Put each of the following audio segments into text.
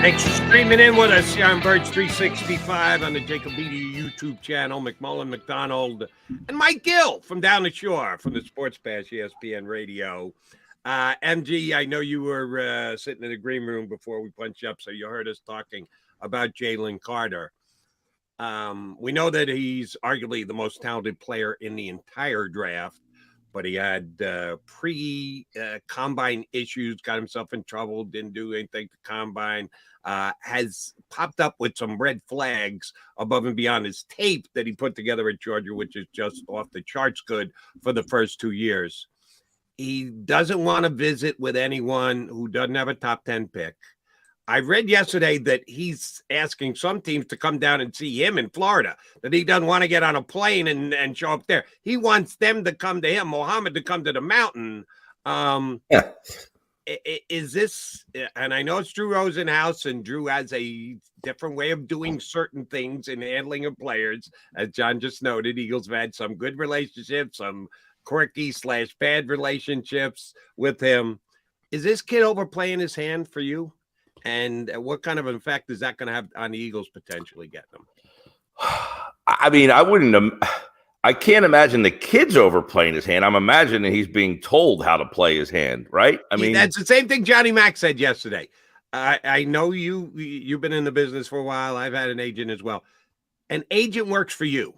Thanks for streaming in with us here on Birds 365 on the JAKIB YouTube channel. McMullen McDonald and Mike Gill from down the shore from the Sports Bash ESPN Radio. MG, I know you were sitting in the green room before we punched up, so you heard us talking about Jalen Carter. We know that he's arguably the most talented player in the entire draft, but he had pre-combine issues, got himself in trouble, didn't do anything to combine, has popped up with some red flags above and beyond his tape that he put together at Georgia, which is just off the charts good for the first 2 years. He doesn't want to visit with anyone who doesn't have a top 10 pick. I read yesterday that he's asking some teams to come down and see him in Florida, that he doesn't want to get on a plane and show up there. He wants them to come to him, Mohammed to come to the mountain. Is this, and I know it's Drew Rosenhaus, and Drew has a different way of doing certain things in handling of players. As John just noted, Eagles have had some good relationships, some quirky/bad relationships with him. Is this kid overplaying his hand for you? And what kind of effect is that going to have on the Eagles potentially getting them? I mean, I can't imagine the kid's overplaying his hand. I'm imagining he's being told how to play his hand, right? I mean, that's the same thing Johnny Mack said yesterday. I know you've been in the business for a while. I've had an agent as well. An agent works for you.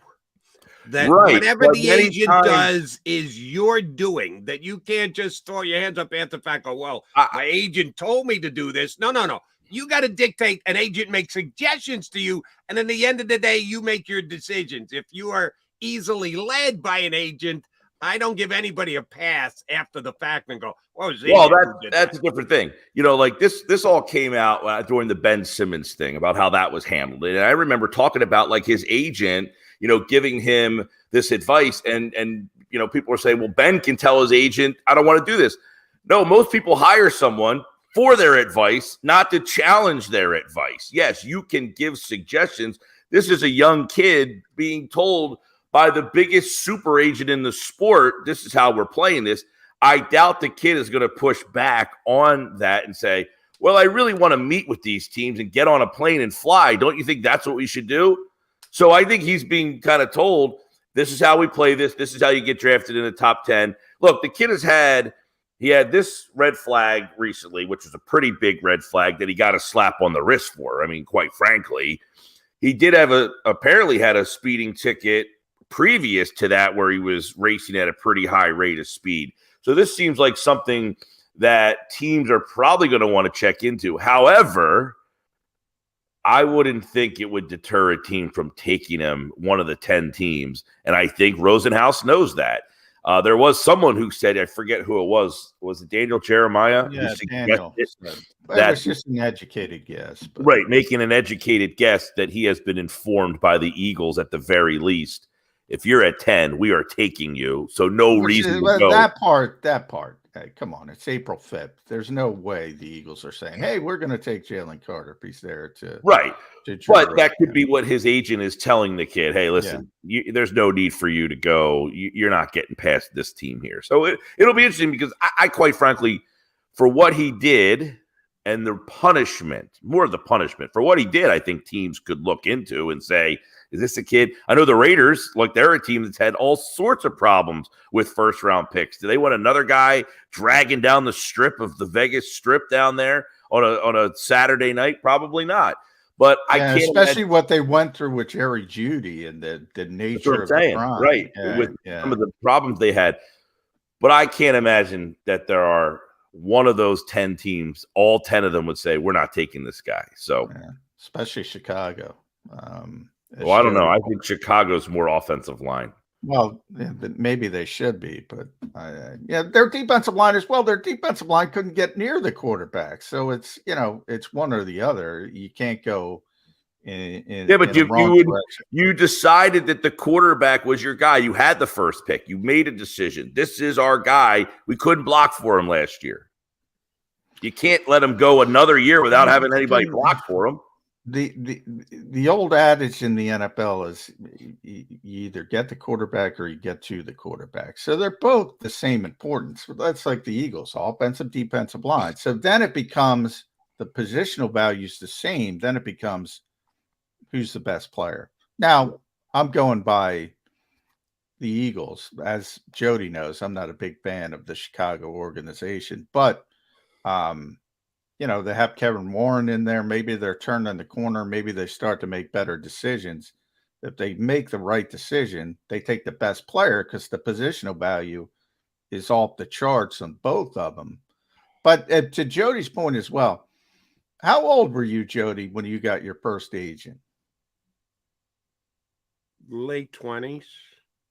That right. Whatever the agent does is your doing, that you can't just throw your hands up at the fact, go, well, my agent told me to do this. No. You got to dictate. An agent makes suggestions to you, and at the end of the day, you make your decisions. If you are easily led by an agent, I don't give anybody a pass after the fact and go, well, that's a different thing. You know, like this all came out during the Ben Simmons thing about how that was handled. And I remember talking about like his agent, you know, giving him this advice, and you know, people are saying, well, Ben can tell his agent, I don't want to do this. No, most people hire someone for their advice, not to challenge their advice. Yes, you can give suggestions. This is a young kid being told by the biggest super agent in the sport, this is how we're playing this. I doubt the kid is going to push back on that and say, well, I really want to meet with these teams and get on a plane and fly. Don't you think that's what we should do? So I think he's being kind of told, this is how we play this. This is how you get drafted in the top 10. Look, the kid had this red flag recently, which was a pretty big red flag that he got a slap on the wrist for. I mean, quite frankly, he did apparently had a speeding ticket previous to that where he was racing at a pretty high rate of speed. So this seems like something that teams are probably going to want to check into. However, I wouldn't think it would deter a team from taking him, one of the 10 teams. And I think Rosenhaus knows that. There was someone who said, I forget who it was. Was it Daniel Jeremiah? Yeah, Daniel. That was just an educated guess. But. Right, making an educated guess that he has been informed by the Eagles at the very least. If you're at 10, we are taking you. So no reason to go. That part. Hey, come on. It's April 5th. There's no way the Eagles are saying, hey, we're going to take Jalen Carter if he's there to. Right. But that could be what his agent is telling the kid. Hey, listen, there's no need for you to go. You're not getting past this team here. So it'll be interesting because I quite frankly, for what he did and the punishment, more of the punishment for what he did, I think teams could look into and say, is this a kid? I know the Raiders, like they're a team that's had all sorts of problems with first-round picks. Do they want another guy dragging down the strip of the Vegas Strip down there on a Saturday night? Probably not. But I can't especially what they went through with Jerry Jeudy and the nature of the crime. Right, with some of the problems they had. But I can't imagine that there are one of those 10 teams, all 10 of them would say, we're not taking this guy. So, especially Chicago. Well, I don't know. I think Chicago's more offensive line. Well, maybe they should be, but their defensive line as well. Their defensive line couldn't get near the quarterback, so it's one or the other. You can't go but you decided that the quarterback was your guy. You had the first pick. You made a decision. This is our guy. We couldn't block for him last year. You can't let him go another year without having anybody block for him. The old adage in the NFL is you either get the quarterback or you get to the quarterback. So they're both the same importance. That's like the Eagles, offensive, defensive line. So then it becomes the positional value is the same, then it becomes who's the best player. Now, I'm going by the Eagles. As Jody knows, I'm not a big fan of the Chicago organization, but they have Kevin Warren in there. Maybe they're turning the corner. Maybe they start to make better decisions. If they make the right decision, they take the best player because the positional value is off the charts on both of them. But to Jody's point as well, how old were you, Jody, when you got your first agent? Late 20s.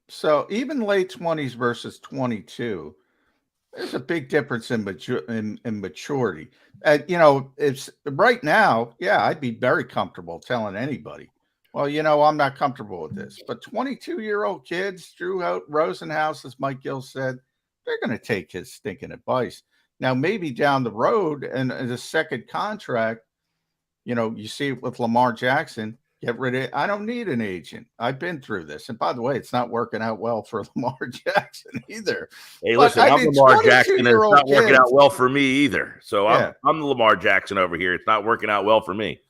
So even late 20s versus 22, there's a big difference in maturity. It's right now, I'd be very comfortable telling anybody, well, I'm not comfortable with this. But 22-year-old kids, Drew Rosenhaus, as Mike Gill said, they're going to take his stinking advice. Now, maybe down the road and the second contract, you see it with Lamar Jackson. Get rid of it. I don't need an agent. I've been through this. And by the way, it's not working out well for Lamar Jackson either. Hey, listen, I'm Lamar Jackson, and it's not working out well for me either. So I'm the Lamar Jackson over here. It's not working out well for me.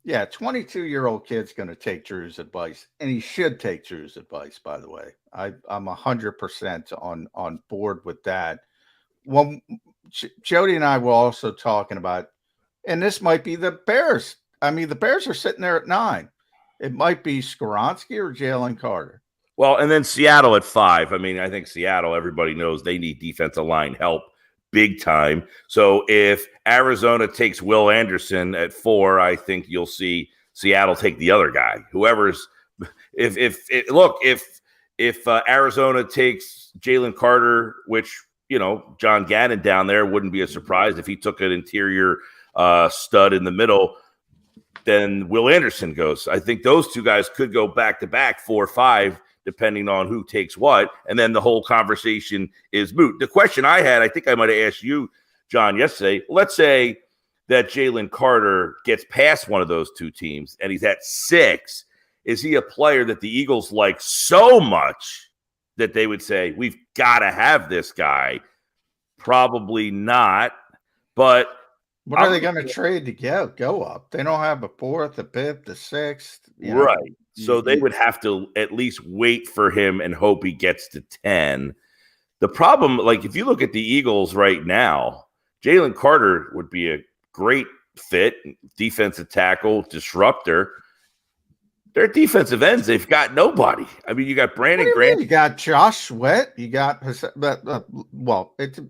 Yeah, 22-year-old kid's going to take Drew's advice, and he should take Drew's advice, by the way. I'm 100% on board with that. Well, Jody and I were also talking about, and this might be the Bears. I mean, the Bears are sitting there at 9. It might be Skoronski or Jalen Carter. Well, and then Seattle at 5. I mean, I think Seattle, everybody knows they need defensive line help big time. So if Arizona takes Will Anderson at 4, I think you'll see Seattle take the other guy. Whoever's if Arizona takes Jalen Carter, which John Gannon down there wouldn't be a surprise if he took an interior stud in the middle. Then Will Anderson goes. I think those two guys could go back to back 4-5, depending on who takes what. And then the whole conversation is moot. The question I had, I think I might have asked you, John, yesterday. Let's say that Jalen Carter gets past one of those two teams and he's at 6. Is he a player that the Eagles like so much that they would say, we've got to have this guy? Probably not. But what are they going to trade to go up? They don't have a 4th, a 5th, a 6th. Right. So they would have to at least wait for him and hope he gets to 10. The problem, like if you look at the Eagles right now, Jalen Carter would be a great fit, defensive tackle, disruptor. Their defensive ends, they've got nobody. I mean, you got Brandon Graham. You got Josh Sweat. You got, it's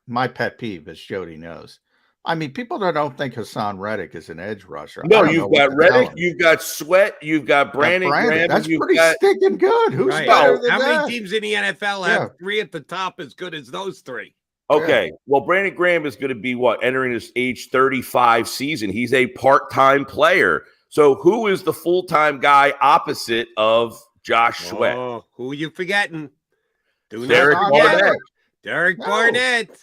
my pet peeve, as Jody knows. I mean, people that don't think Hassan Reddick is an edge rusher. No, you've got Reddick, you've got Sweat, you've got Brandon Graham. That's pretty stinking good. Who's better than How that? many teams in the NFL have 3 at the top as good as those 3? Okay, well, Brandon Graham is going to be entering his age 35 season. He's a part-time player. So who is the full-time guy opposite of Josh Sweat? Oh, who are you forgetting? Derek Barnett. Derek Barnett.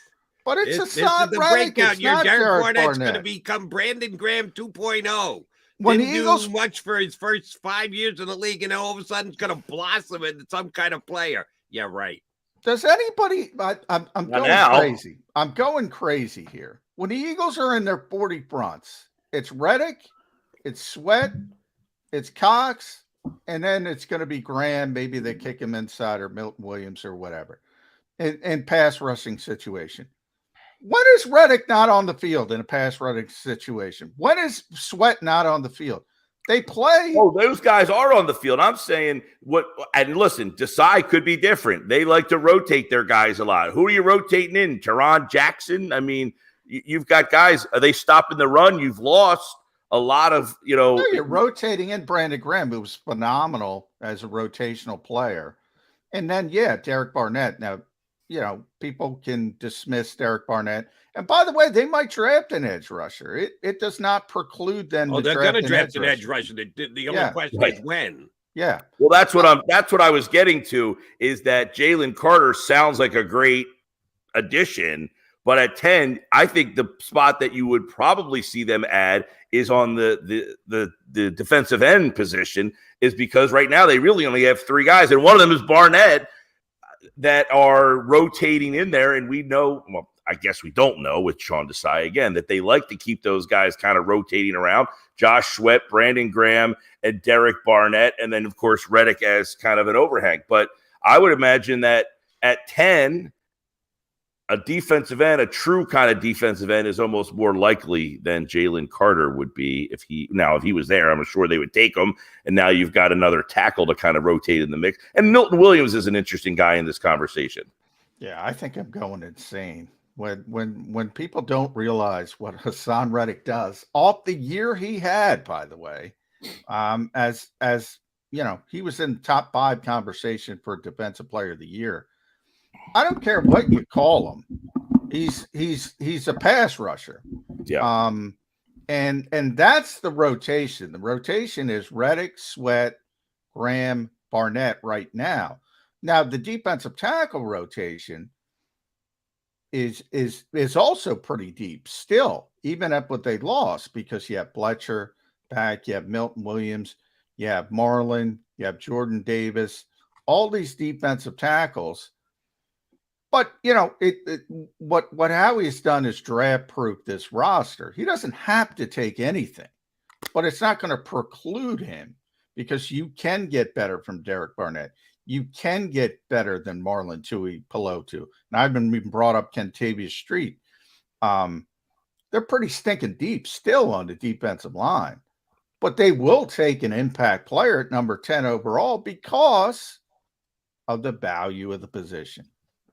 But it's this is the breakout. Your Derek Barnett's going to become Brandon Graham 2.0. When Didn't the Eagles do much for his first 5 years in the league, and then all of a sudden he's going to blossom into some kind of player. Yeah, right. Does anybody? I'm going crazy. I'm going crazy here. When the Eagles are in their 40 fronts, it's Reddick, it's Sweat, it's Cox, and then it's going to be Graham. Maybe they kick him inside or Milton Williams or whatever in pass rushing situation. When is Reddick not on the field in a pass rushing situation? When is Sweat not on the field? They play. Oh, those guys are on the field. I'm saying and listen, Desai could be different. They like to rotate their guys a lot. Who are you rotating in? Teron Jackson? I mean, you've got guys. Are they stopping the run? You've lost a lot of, No, you're rotating in Brandon Graham, who was phenomenal as a rotational player. And then, Derek Barnett. Now, people can dismiss Derek Barnett. And by the way, they might draft an edge rusher. It does not preclude them. Oh, they're going to draft an edge rusher. The only question is when. Yeah. Well, that's what I was getting to, is that Jalen Carter sounds like a great addition, but at 10, I think the spot that you would probably see them add is on the defensive end position, is because right now they really only have 3 guys, and one of them is Barnett, that are rotating in there. And we know, I guess we don't know with Sean Desai again, that they like to keep those guys kind of rotating around. Josh Sweat, Brandon Graham, and Derek Barnett, and then, of course, Reddick as kind of an overhang. But I would imagine that at 10, a defensive end, a true kind of defensive end, is almost more likely than Jalen Carter would be if he was there. I'm sure they would take him. And now you've got another tackle to kind of rotate in the mix. And Milton Williams is an interesting guy in this conversation. Yeah, I think I'm going insane when people don't realize what Hassan Reddick does off the year he had, by the way, as you know, he was in top 5 conversation for Defensive Player of the Year. I don't care what you call him. He's a pass rusher. Yeah. And that's the rotation. The rotation is Reddick, Sweat, Graham, Barnett right now. Now the defensive tackle rotation is also pretty deep still, even at what they lost, because you have Fletcher back, you have Milton Williams, you have Marlin, you have Jordan Davis, all these defensive tackles. But, you know, what Howie's done is draft-proof this roster. He doesn't have to take anything, but it's not going to preclude him, because you can get better from Derek Barnett. You can get better than Marlon Tuipulotu. And I've been even brought up Kentavious Street. They're pretty stinking deep still on the defensive line, but they will take an impact player at number 10 overall because of the value of the position.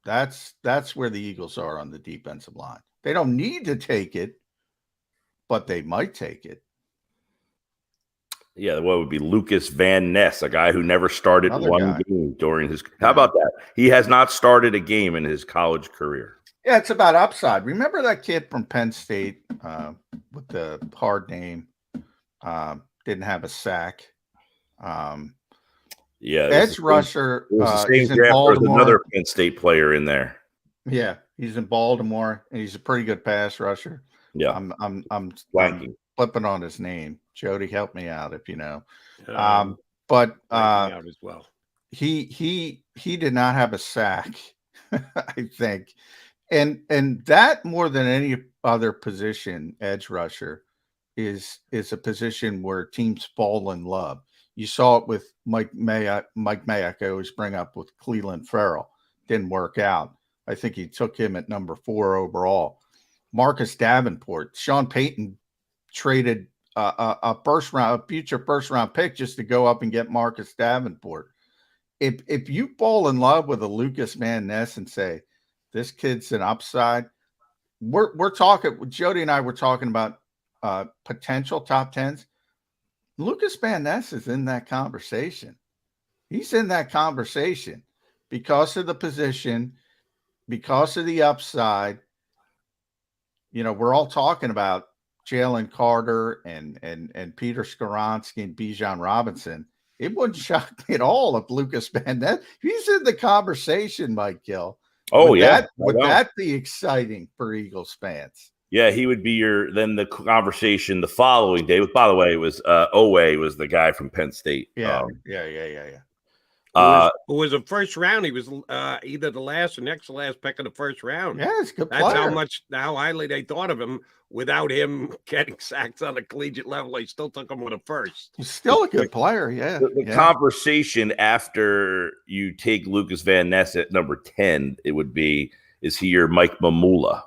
That's where the Eagles are on the defensive line. They don't need to take it, but they might take it. Yeah, what would be Lucas Van Ness, a guy who never started game during his – how about that? He has not started a game in his college career. Yeah, it's about upside. Remember that kid from Penn State with the hard name, didn't have a sack. Yeah, edge rusher. It was the same draft. There's another Penn State player in there. Yeah, he's in Baltimore, and he's a pretty good pass rusher. Yeah, I'm flipping on his name. Jody, help me out if you know. But out as well. He did not have a sack, I think, and that more than any other position, edge rusher, is a position where teams fall in love. You saw it with Mike Mayock. I always bring up with Cleveland Farrell. Didn't work out. I think he took him at number 4 overall. Marcus Davenport. Sean Payton traded a future first round pick just to go up and get Marcus Davenport. If you fall in love with a Lucas Van Ness and say this kid's an upside, we're talking. Jody and I were talking about potential top 10s. Lucas Van Ness is in that conversation. He's in that conversation because of the position, because of the upside. You know, we're all talking about Jalen Carter and Peter Skoronski and Bijan Robinson. It wouldn't shock me at all if Lucas Van Ness, he's in the conversation, Mike Gill. Would that be exciting for Eagles fans? Yeah, he would be then the conversation the following day. By the way, it was Owe was the guy from Penn State. Yeah. Who was a first round. He was either the last or next to last pick of the first round. Yeah, it's a good That's player. how highly they thought of him. Without him getting sacks on a collegiate level, they still took him with a first. He's still a good player, yeah. The conversation after you take Lucas Van Ness at number 10, it would be, is he your Mike Mamula?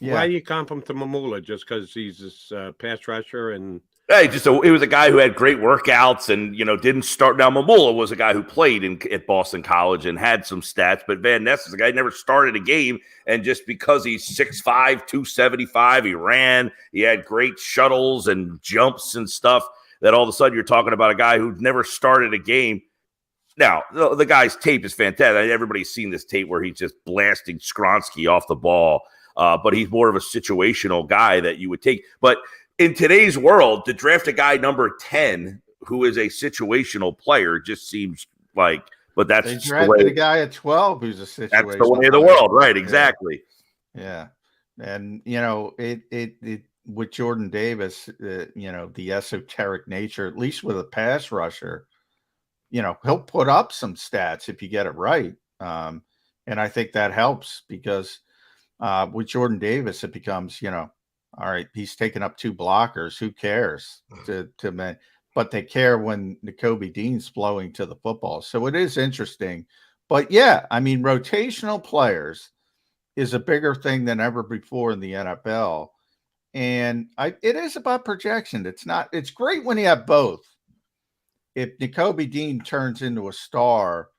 Yeah. Why do you comp him to Mamula? Just because he's this pass rusher and – Hey, it was a guy who had great workouts and, didn't start. Now, Mamula was a guy who played at Boston College and had some stats, but Van Ness is a guy who never started a game. And just because he's 6'5", 275, he ran, he had great shuttles and jumps and stuff, that all of a sudden you're talking about a guy who never started a game. Now, the guy's tape is fantastic. Everybody's seen this tape where he's just blasting Skoronski off the ball, but he's more of a situational guy that you would take. But in today's world, to draft a guy number 10 who is a situational player just seems like, but that's they drafted a guy at 12 who's a situational. That's the way of the world, right? Exactly. Yeah. And it with Jordan Davis, the esoteric nature, at least with a pass rusher, he'll put up some stats if you get it right. And I think that helps because with Jordan Davis, it becomes, all right, he's taking up 2 blockers. Who cares to men? But they care when Nakobe Dean's flowing to the football. So it is interesting. But yeah, I mean, rotational players is a bigger thing than ever before in the NFL. And it is about projection. It's great when you have both. If Nakobe Dean turns into a star,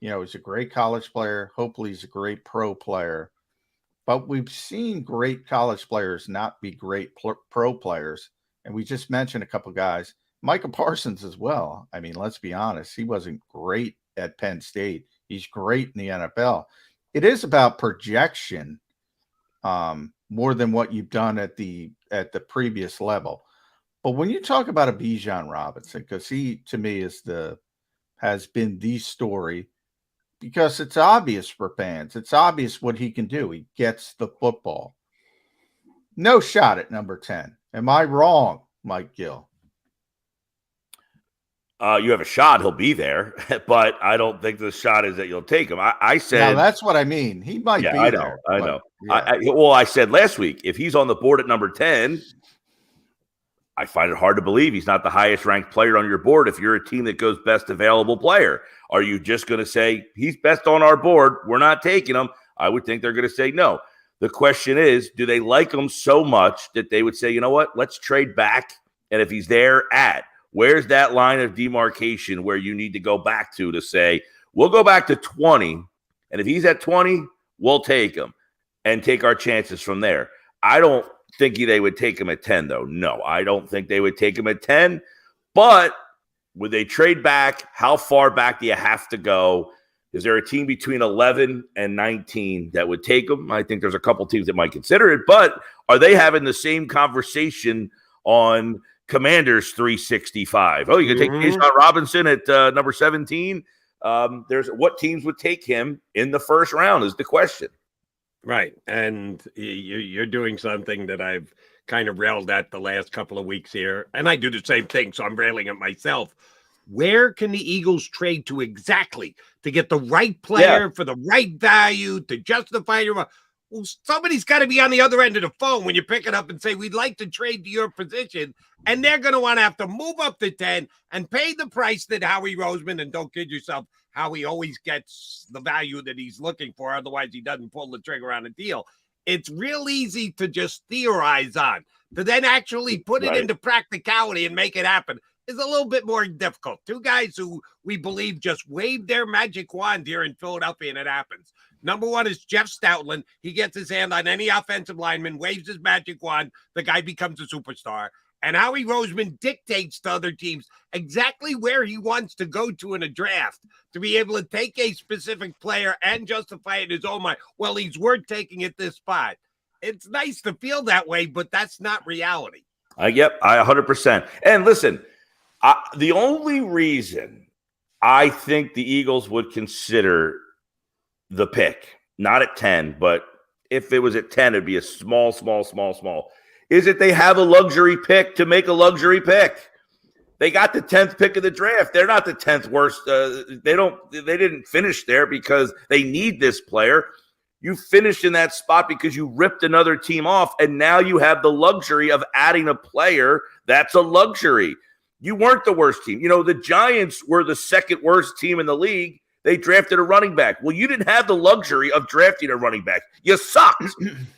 he's a great college player. Hopefully he's a great pro player. But we've seen great college players not be great pro players. And we just mentioned a couple guys. Michael Parsons as well. I mean, let's be honest. He wasn't great at Penn State. He's great in the NFL. It is about projection more than what you've done at the previous level. But when you talk about a Bijan Robinson, because he, to me, has been the story, because it's obvious for fans. It's obvious what he can do. He gets the football. No shot at number 10. Am I wrong, Mike Gill? You have a shot. He'll be there, but I don't think the shot is that you'll take him. I said, now that's what I mean. He might be there. I know. Yeah. I said last week, if he's on the board at number 10, I find it hard to believe he's not the highest ranked player on your board. If you're a team that goes best available player, are you just going to say he's best on our board? We're not taking him. I would think they're going to say no. The question is, do they like him so much that they would say, you know what, let's trade back. And if he's there where's that line of demarcation where you need to go back to say, we'll go back to 20. And if he's at 20, we'll take him and take our chances from there. I don't think they would take him at 10, though. No, I don't think they would take him at 10. But would they trade back? How far back do you have to go? Is there a team between 11 and 19 that would take him? I think there's a couple teams that might consider it. But are they having the same conversation on Commanders 365? Oh, you can take Bijan Robinson at number 17. There's what teams would take him in the first round is the question. Right. And you're doing something that I've kind of railed at the last couple of weeks here. And I do the same thing, so I'm railing at myself. Where can the Eagles trade to exactly to get the right player for the right value to justify your? Well, somebody's got to be on the other end of the phone when you pick it up and say, we'd like to trade to your position. And they're going to want to have to move up to 10 and pay the price that Howie Roseman, and don't kid yourself, Howie always gets the value that he's looking for. Otherwise, he doesn't pull the trigger on a deal. It's real easy to just theorize on. To then actually put it into practicality and make it happen is a little bit more difficult. 2 guys who we believe just waved their magic wand here in Philadelphia, and it happens. Number 1 is Jeff Stoutland. He gets his hand on any offensive lineman, waves his magic wand, the guy becomes a superstar. And Howie Roseman dictates to other teams exactly where he wants to go to in a draft to be able to take a specific player and justify it in his own mind. Well, he's worth taking at this spot. It's nice to feel that way, but that's not reality. Yep, I 100%. And listen, the only reason I think the Eagles would consider the pick, not at 10, but if it was at 10, it'd be a small, is that they have a luxury pick to make a luxury pick. They got the 10th pick of the draft. They're not the 10th worst. They didn't finish there because they need this player. You finished in that spot because you ripped another team off, and now you have the luxury of adding a player that's a luxury. You weren't the worst team. The Giants were the second worst team in the league. They drafted a running back. Well, you didn't have the luxury of drafting a running back. You sucked.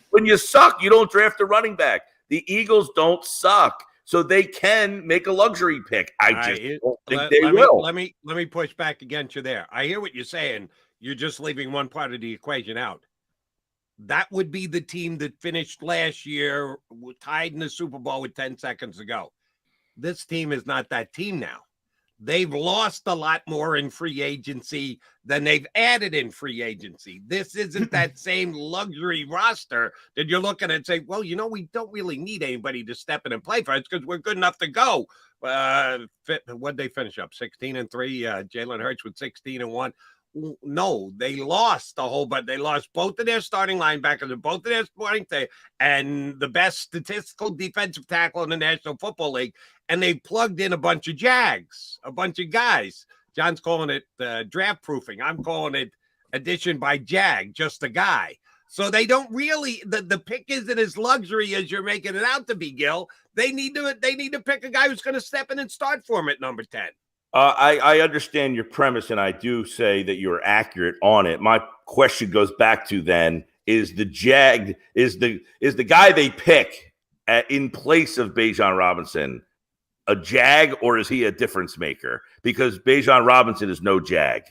When you suck, you don't draft a running back. The Eagles don't suck, so they can make a luxury pick. I just don't think they will. Let me push back against you there. I hear what you're saying. You're just leaving one part of the equation out. That would be the team that finished last year tied in the Super Bowl with 10 seconds to go. This team is not that team now. They've lost a lot more in free agency than they've added in free agency. This isn't that same luxury roster that you're looking at and say, well, we don't really need anybody to step in and play for us because we're good enough to go. What'd they finish up? 16-3. Jalen Hurts with 16-1. No, they lost the whole, but they lost both of their starting linebackers and both of their starting and the best statistical defensive tackle in the National Football League. And they plugged in a bunch of Jags, a bunch of guys. John's calling it draft proofing. I'm calling it addition by Jag, just a guy. So they don't really, the pick isn't as luxury as you're making it out to be, Gill. They need to pick a guy who's going to step in and start for him at number 10. I understand your premise, and I do say that you're accurate on it. My question goes back to then, is the guy they pick in place of Bijan Robinson a Jag, or is he a difference maker? Because Bijan Robinson is no Jag.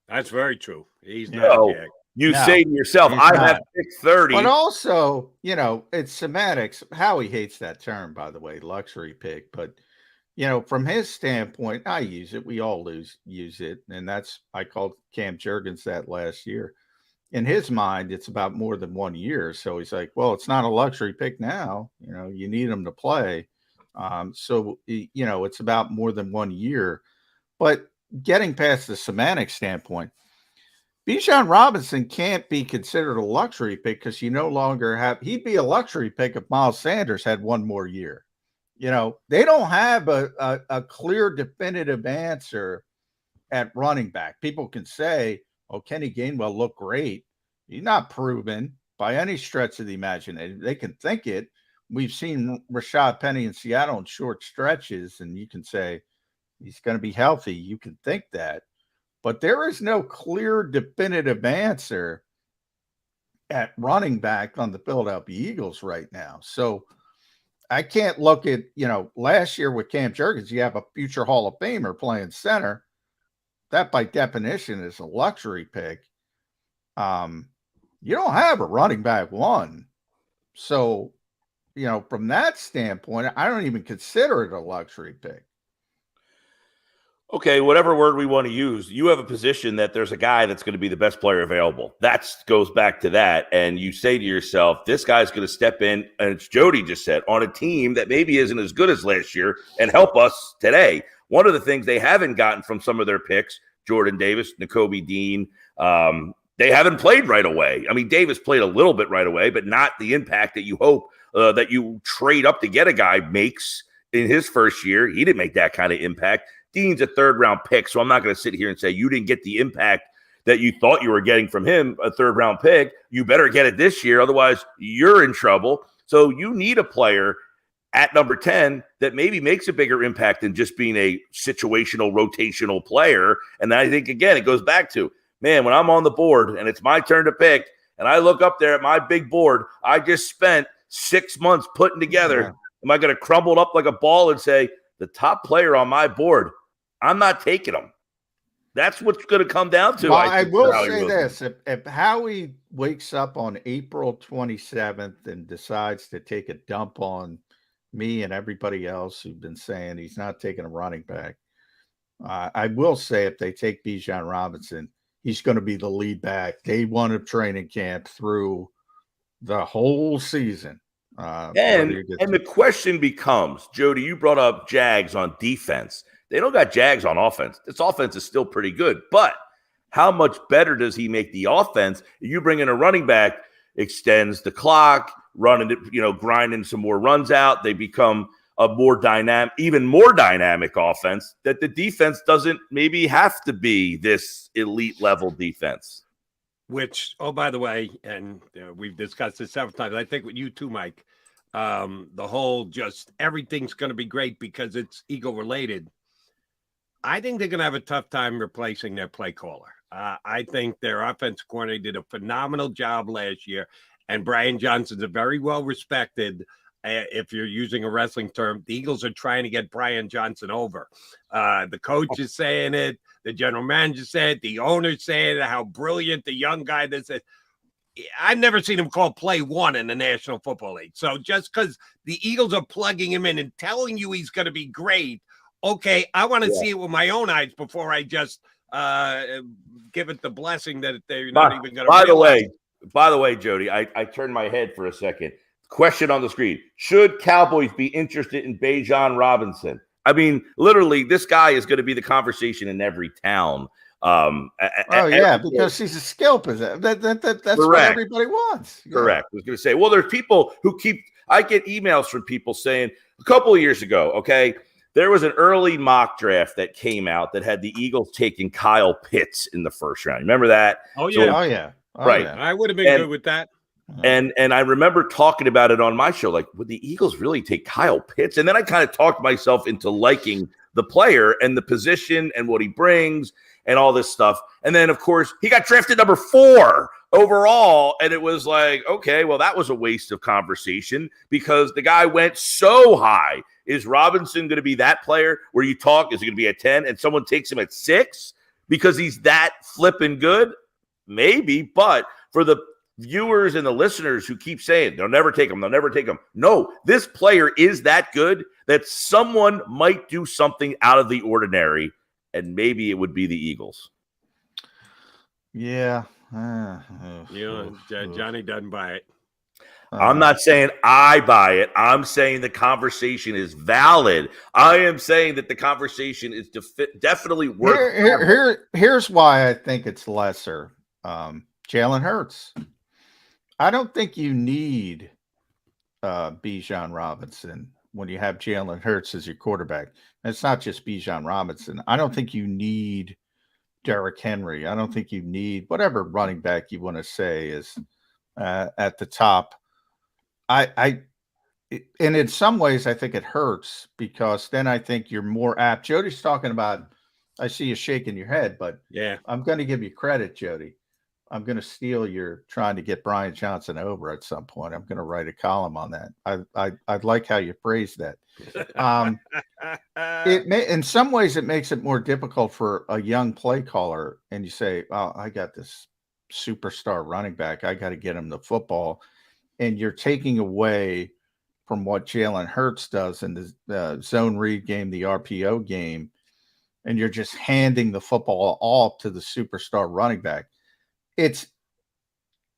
That's very true. He's not a Jag. You say to yourself, I have pick 30. But also, it's semantics. Howie hates that term, by the way, luxury pick. But, from his standpoint, I use it. We all use it. And I called Cam Jurgens that last year. In his mind, it's about more than 1 year. So he's like, well, it's not a luxury pick now. You need him to play. So, it's about more than 1 year. But getting past the semantic standpoint, Bijan Robinson can't be considered a luxury pick because you no longer he'd be a luxury pick if Miles Sanders had 1 more year. They don't have a clear, definitive answer at running back. People can say, oh, Kenny Gainwell looked great. He's not proven by any stretch of the imagination. They can think it. We've seen Rashad Penny in Seattle in short stretches, and you can say he's going to be healthy. You can think that. But there is no clear, definitive answer at running back on the Philadelphia Eagles right now. So I can't look at, last year with Cam Jurgens, you have a future Hall of Famer playing center. That by definition is a luxury pick. You don't have a running back 1. So, from that standpoint, I don't even consider it a luxury pick. Okay, whatever word we want to use, you have a position that there's a guy that's going to be the best player available. That goes back to that. And you say to yourself, this guy's going to step in, and it's Jody just said, on a team that maybe isn't as good as last year and help us today. One of the things they haven't gotten from some of their picks, Jordan Davis, Nakobe Dean, they haven't played right away. I mean, Davis played a little bit right away, but not the impact that you hope that you trade up to get a guy makes in his first year. He didn't make that kind of impact. Dean's a 3rd-round pick, so I'm not going to sit here and say you didn't get the impact that you thought you were getting from him, a 3rd-round pick. You better get it this year, otherwise you're in trouble. So you need a player at number 10 that maybe makes a bigger impact than just being a situational, rotational player. And I think, again, it goes back to, man, when I'm on the board and it's my turn to pick, and I look up there at my big board I just spent 6 months putting together, am I going to crumble up like a ball and say, the top player on my board, I'm not taking him? That's what's going to come down to. Well, I will say this. If Howie wakes up on April 27th and decides to take a dump on me and everybody else who've been saying he's not taking a running back, I will say if they take Bijan Robinson, he's going to be the lead back day 1 of training camp through the whole season. And the question becomes, Jody, you brought up Jags on defense. They don't got Jags on offense. This offense is still pretty good, but how much better does he make the offense? You bring in a running back, extends the clock, grinding some more runs out. They become a more dynamic, even more dynamic offense that the defense doesn't maybe have to be this elite level defense. Which, oh, by the way, and we've discussed this several times, I think with you too, Mike, the whole just everything's going to be great because it's ego related. I think they're going to have a tough time replacing their play caller. I think their offensive coordinator did a phenomenal job last year, and Brian Johnson's a very well respected. If you're using a wrestling term, the Eagles are trying to get Brian Johnson over. The coach is saying it. The general manager said it. The owner's saying it, how brilliant the young guy that said. I've never seen him call play 1 in the National Football League. So just because the Eagles are plugging him in and telling you he's going to be great, okay, I want to see it with my own eyes before I just give it the blessing that they're not even going to. By the way, Jody, I turned my head for a second. Question on the screen. Should Cowboys be interested in Bijan Robinson? I mean, literally, this guy is going to be the conversation in every town. Because he's a skill position. That's what everybody wants. Correct. I was going to say, well, there's people who I get emails from people saying a couple of years ago, okay, There was an early mock draft that came out that had the Eagles taking Kyle Pitts in the first round. Remember that? Oh, yeah. Right. Yeah. I would have been good with that. And I remember talking about it on my show, like, would the Eagles really take Kyle Pitts? And then I kind of talked myself into liking the player and the position and what he brings and all this stuff. And then, of course, he got drafted number 4 overall. And it was like, okay, well, that was a waste of conversation because the guy went so high. Is Robinson going to be that player where you talk, is he going to be at 10 and someone takes him at 6 because he's that flipping good? Maybe, but for the viewers and the listeners who keep saying they'll never take him, they'll never take him. No, this player is that good that someone might do something out of the ordinary, and maybe it would be the Eagles. Yeah. Johnny doesn't buy it. I'm not saying I buy it. I'm saying the conversation is valid. I am saying that the conversation is definitely worth. Here's why I think it's lesser. Jalen Hurts. I don't think you need Bijan Robinson when you have Jalen Hurts as your quarterback. And it's not just Bijan Robinson. I don't think you need Derrick Henry. I don't think you need whatever running back you want to say is at the top. And in some ways, I think it hurts because then I think you're more apt. Jody's talking about, I see you shaking your head, but yeah, I'm going to give you credit, Jody. I'm going to steal your trying to get Brian Johnson over at some point. I'm going to write a column on that. I'd like how you phrased that. In some ways, it makes it more difficult for a young play caller. And you say, "Oh, I got this superstar running back. I got to get him the football." And you're taking away from what Jalen Hurts does in the zone read game, the RPO game, and you're just handing the football off to the superstar running back. It's,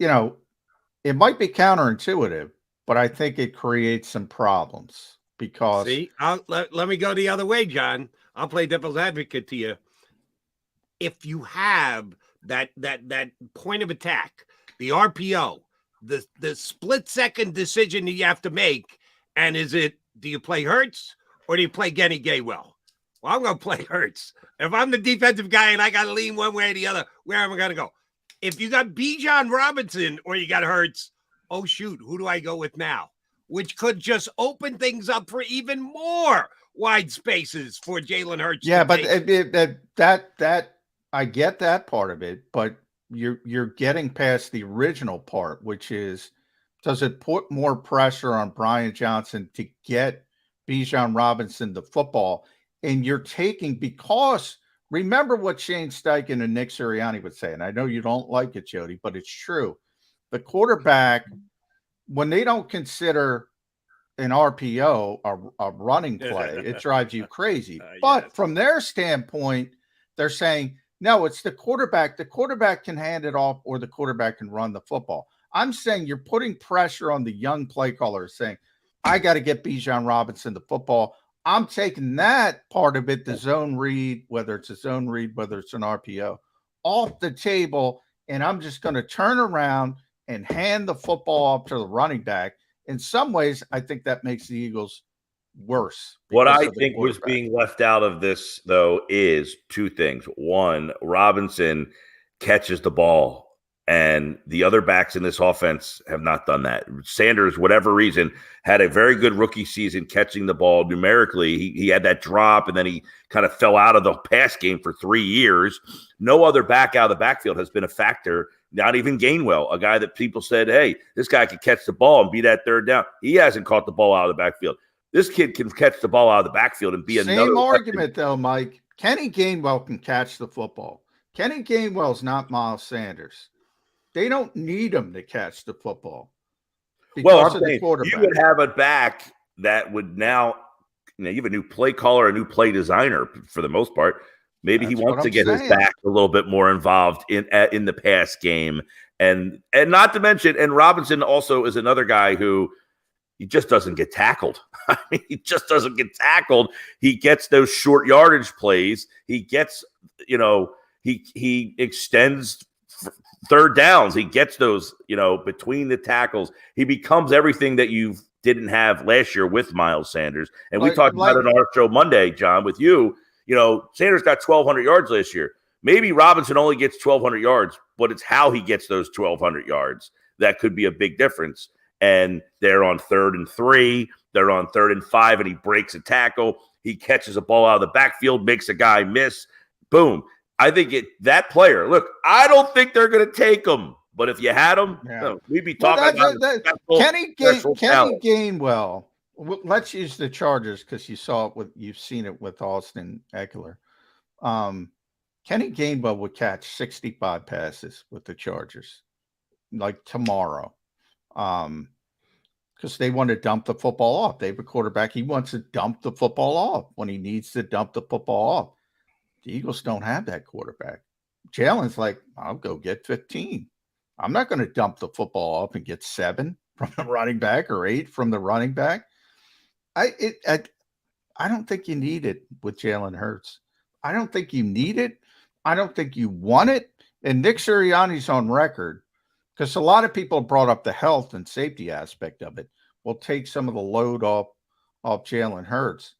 it might be counterintuitive, but I think it creates some problems because. See, let me go the other way, John. I'll play devil's advocate to you. If you have that point of attack, the RPO, the split-second decision that you have to make, and do you play Hurts or do you play Kenny Gainwell? Well, I'm going to play Hurts. If I'm the defensive guy and I got to lean one way or the other, where am I going to go? If you got Bijan Robinson or you got Hurts, oh, shoot, who do I go with now? Which could just open things up for even more wide spaces for Jalen Hurts. Yeah, but that I get that part of it, but you're getting past the original part, which is, does it put more pressure on Brian Johnson to get Bijan Robinson the football? And you're taking, because remember what Shane Steichen and Nick Sirianni would say, and I know you don't like it, Jody, but it's true. The quarterback, when they don't consider an RPO a running play, it drives you crazy. But from their standpoint, they're saying, no, it's the quarterback. The quarterback can hand it off or the quarterback can run the football. I'm saying you're putting pressure on the young play caller saying, I got to get Bijan Robinson the football. I'm taking that part of it, the zone read, whether it's a zone read, whether it's an RPO, off the table, and I'm just going to turn around and hand the football off to the running back. In some ways, I think that makes the Eagles worse. What I think was being left out of this, though, is two things. One, Robinson catches the ball, and the other backs in this offense have not done that. Sanders, whatever reason, had a very good rookie season catching the ball numerically. He had that drop, and then he kind of fell out of the pass game for 3 years. No other back out of the backfield has been a factor, not even Gainwell, a guy that people said, hey, this guy could catch the ball and be that third down. He hasn't caught the ball out of the backfield. This kid can catch the ball out of the backfield and be another. Same argument, though, Mike. Kenny Gainwell can catch the football. Kenny Gainwell's not Miles Sanders. They don't need him to catch the football. Well, I'm saying you would have a back that would now, you have a new play caller, a new play designer for the most part. Maybe he wants to get his back a little bit more involved in the pass game. And not to mention, and Robinson also is another guy who he just doesn't get tackled. I mean, he just doesn't get tackled. He gets those short yardage plays. He gets, he extends third downs. He gets those, between the tackles. He becomes everything that you've didn't have last year with Miles Sanders. And we talked about it on our show Monday, John, with you. Sanders got 1,200 yards last year. Maybe Robinson only gets 1,200 yards, but it's how he gets those 1,200 yards that could be a big difference. And they're on 3rd and 3. They're on 3rd and 5, and he breaks a tackle. He catches a ball out of the backfield, makes a guy miss. Boom. I think that player, look, I don't think they're going to take him. But if you had him, we'd be talking about Kenny Gainwell. Let's use the Chargers because you've seen it with Austin Eckler. Kenny Gainwell would catch 65 passes with the Chargers, like tomorrow, because they want to dump the football off. They have a quarterback. He wants to dump the football off when he needs to dump the football off. The Eagles don't have that quarterback. Jalen's like, I'll go get 15. I'm not going to dump the football off and get 7 from the running back or 8 from the running back. I don't think you need it with Jalen Hurts. I don't think you need it. I don't think you want it. And Nick Sirianni's on record, because a lot of people brought up the health and safety aspect of it. Will take some of the load off Jalen Hurts.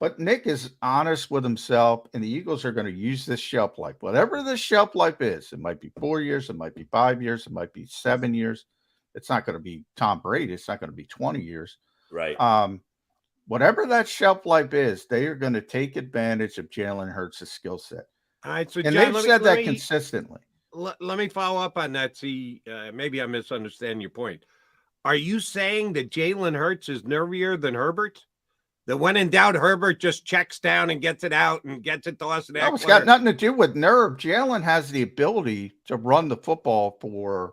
But Nick is honest with himself, and the Eagles are going to use this shelf life. Whatever this shelf life is, it might be 4 years, it might be 5 years, it might be 7 years. It's not going to be Tom Brady. It's not going to be 20 years. Right. Whatever that shelf life is, they are going to take advantage of Jalen Hurts' skill set. All right, so and John, they've said that consistently. Let me follow up on that. See, maybe I misunderstand your point. Are you saying that Jalen Hurts is nervier than Herbert? That when in doubt, Herbert just checks down and gets it out and gets it to Austin Eckler? No, it's got nothing to do with nerve. Jalen has the ability to run the football for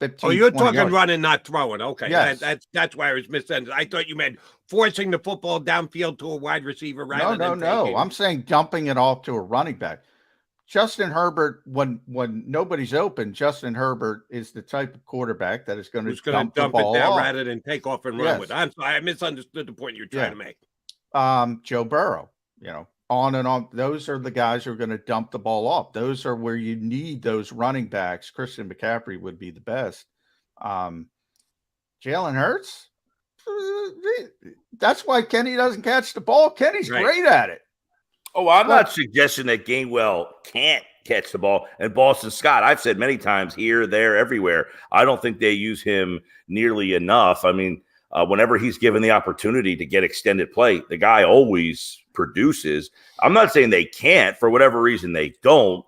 15, you're talking yards. Running, not throwing. Okay, yes. That's why I was misunderstood. I thought you meant forcing the football downfield to a wide receiver rather than No. I'm saying dumping it off to a running back. Justin Herbert, when nobody's open, Justin Herbert is the type of quarterback that is going to dump it down off rather than take off and run with it. I'm sorry, I misunderstood the point you're trying to make. Joe Burrow, on and on. Those are the guys who are going to dump the ball off. Those are where you need those running backs. Christian McCaffrey would be the best. Jalen Hurts, that's why Kenny doesn't catch the ball. Kenny's great at it. Oh, I'm not suggesting that Gainwell can't catch the ball. And Boston Scott, I've said many times here, there, everywhere, I don't think they use him nearly enough. I mean, whenever he's given the opportunity to get extended play, the guy always produces. I'm not saying they can't. For whatever reason, they don't.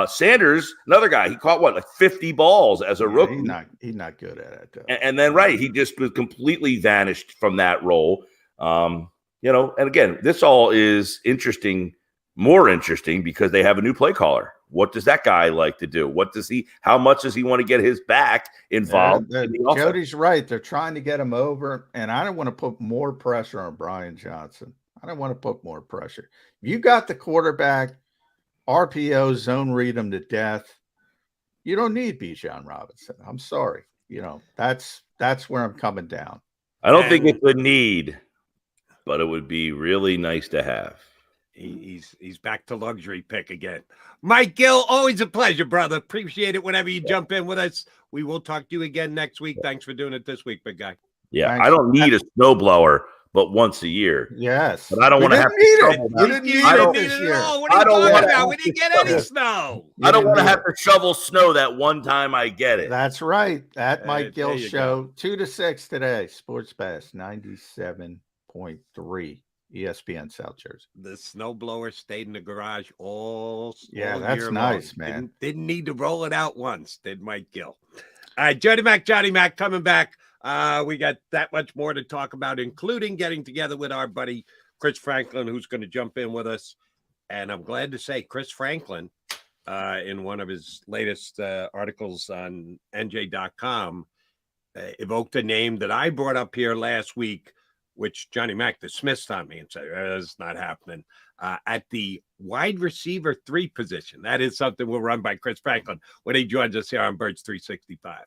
Sanders, another guy, he caught like 50 balls as a rookie. He's not good at it, though. And then, he just was completely vanished from that role. And again, this all is more interesting because they have a new play caller. What does that guy like to do? How much does he want to get his back involved? Jody's right. They're trying to get him over, and I don't want to put more pressure on Brian Johnson. I don't want to put more pressure. You got the quarterback, RPO, zone read him to death. You don't need Bijan Robinson. I'm sorry. That's where I'm coming down. I don't think it's a need, but it would be really nice to have. He's back to luxury pick again. Mike Gill, always a pleasure, brother. Appreciate it whenever you jump in with us. We will talk to you again next week. Thanks for doing it this week, big guy. Yeah, thanks. I don't need a snowblower, but once a year. Yes. But I don't want to have to shovel that. You didn't need it this year. What are you talking about? We didn't get any snow. I don't want to have to shovel snow that one time I get it. That's right. That Mike Gill show, 2 to 6 today. Sports Pass 97.3. ESPN South Jersey. The snowblower stayed in the garage all that's year nice, long. man. Didn't need to roll it out once, did Mike Gill. All right, Johnny Mac coming back. We got that much more to talk about, including getting together with our buddy Chris Franklin, who's going to jump in with us. And I'm glad to say Chris Franklin, in one of his latest articles on NJ.com, evoked a name that I brought up here last week, which Johnny Mac dismissed on me and said, it's not happening, at the wide receiver 3 position. That is something we'll run by Chris Franklin when he joins us here on Birds 365.